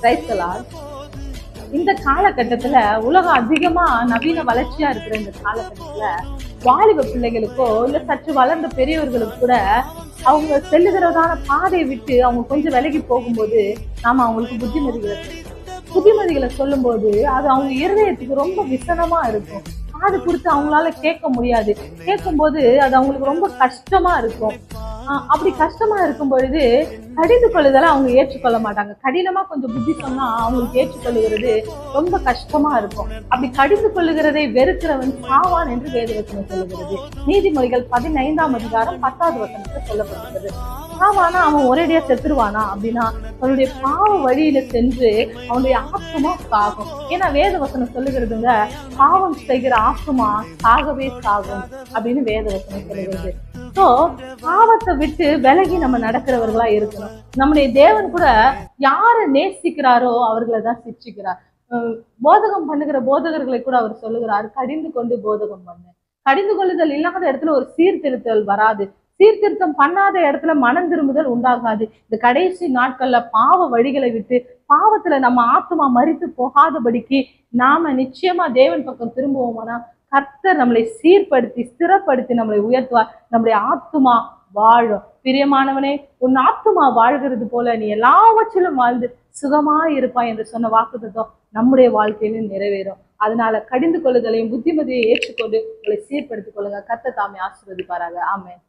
Praise the Lord. இந்த காலகட்டத்துல உலகம் அதிகமா நவீன வளர்ச்சியா இருக்கிற இந்த காலகட்டத்துல வாலிப பிள்ளைகளுக்கோ இல்ல சற்று வளர்ந்த பெரியவர்களுக்கு கூட அவங்க செல்லுகிறதான பாதையை விட்டு அவங்க கொஞ்சம் விலகி போகும்போது நாம அவங்களுக்கு புத்திமதிகளை சொல்லும் போது அது அவங்க இருதயத்துக்கு ரொம்ப விசனமா இருக்கும். காது கொடுத்து அவங்களால கேட்க முடியாது. கேட்கும் போது அது அவங்களுக்கு ரொம்ப கஷ்டமா இருக்கும். அப்படி கஷ்டமா இருக்கும் பொழுது கடிந்து கொள்ளுதலை அவங்க ஏற்றுக்கொள்ள மாட்டாங்க. கடினமா கொஞ்சம் புத்தி சொன்னா அவங்களுக்கு ஏற்றுக்கொள்ளுகிறது ரொம்ப கஷ்டமா இருக்கும். அப்படி கடிந்து கொள்ளுகிறதை வெறுக்கிறவன் சாவான் என்று வேதவசனம் சொல்லுகிறது. நீதிமொழிகள் 15ஆம் அதிகாரம் 10வது வசனத்தில் சொல்லப்பட்டிருக்கிறது. சாவானா அவன் ஒரேடியா செத்துருவானா அப்படின்னா அவனுடைய பாவ வழியில சென்று அவனுடைய ஆத்மா சாகும். ஏன்னா வேதவசனம் சொல்லுகிறதுங்க, பாவம் செய்கிற ஆத்மா சாகவே சாகும் அப்படின்னு வேதவசனம் சொல்லுகிறது. சோ பாவத்தை விட்டு விலகி நம்ம நடக்கிறவர்களா இருக்கணும். நம்முடைய தேவன் கூட யாரை நேசிக்கிறாரோ அவர்களை தான் சிக்ஷிக்கிறார். போதகம் பண்ணுகிற போதகர்களை கூட அவர் சொல்லுகிறார், கடிந்து கொண்டு போதகம் பண்ணு. கடிந்து கொள்ளுதல் இல்லாத இடத்துல ஒரு சீர்திருத்தல் வராது. சீர்திருத்தம் பண்ணாத இடத்துல மனம் திரும்புதல் உண்டாகாது. இந்த கடைசி நாட்கள்ல பாவ வழிகளை விட்டு பாவத்துல நம்ம ஆத்மா மரித்து போகாதபடிக்கு நாம நிச்சயமா தேவன் பக்கம் திரும்புவோமானா கர்த்தர் நம்மளை சீர்படுத்தி ஸ்திரப்படுத்தி நம்மளை உயர்த்துவார். நம்முடைய ஆத்துமா வாழும். பிரியமானவனே, உன் ஆத்துமா வாழ்கிறது போல நீ எல்லாவற்றிலும் வாழ்ந்து சுகமா இருப்பாய் என்று சொன்ன வாக்குத்தத்தம் நம்முடைய வாழ்க்கையிலும் நிறைவேறும். அதனால கடிந்து கொள்ளுதலையும் புத்திமதியை ஏற்றுக்கொண்டு உங்களை சீர்படுத்திக் கொள்ளுங்க. கர்த்தர் தாமே ஆசீர்வதிப்பாராக. ஆமென்.